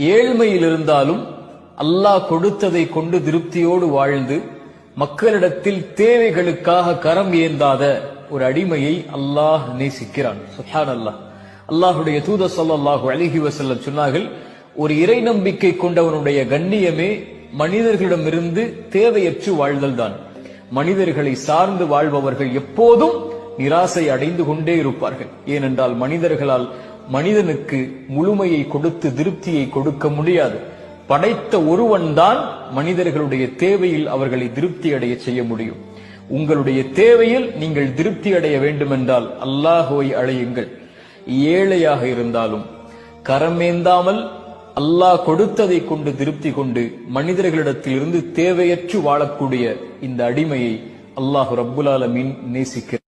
ஏழ்மையில் இருந்தாலும் அல்லாஹ் கொடுத்ததை கொண்டு திருப்தியோடு வாழ்ந்து மக்களிடத்தில் தேவைகளுக்காக கரம் ஏந்தாத ஒரு அடிமையை அல்லாஹ் நேசிக்கிறான். சுப்ஹானல்லாஹ். அல்லாஹ்வுடைய தூதர் ஸல்லல்லாஹு அலைஹி வஸல்லம் சொன்னார்கள், ஒரு இறை நம்பிக்கை கொண்டவனுடைய கண்ணியமே மனிதர்களிடமிருந்து தேவையற்று வாழ்தல் தான். மனிதர்களை சார்ந்து வாழ்பவர்கள் எப்போதும் நிராசை அடைந்து கொண்டே இருப்பார்கள். ஏனென்றால் மனிதர்களால் மனிதனுக்கு முழுமையை கொடுத்து திருப்தியை கொடுக்க முடியாது. படைத்த ஒருவன் தான் மனிதர்களுடைய தேவையில் அவர்களை திருப்தி அடைய செய்ய முடியும். உங்களுடைய தேவையில் நீங்கள் திருப்தி அடைய வேண்டுமென்றால் அல்லாஹ்வை அழையுங்கள். ஏழையாக இருந்தாலும் கரமேந்தாமல் அல்லாஹ் கொடுத்ததை கொண்டு திருப்தி கொண்டு மனிதர்களிடத்திலிருந்து தேவையற்று வாழக்கூடிய இந்த அடிமையை அல்லாஹ் ரப்புல் ஆலமீன் நேசிக்கிறார்.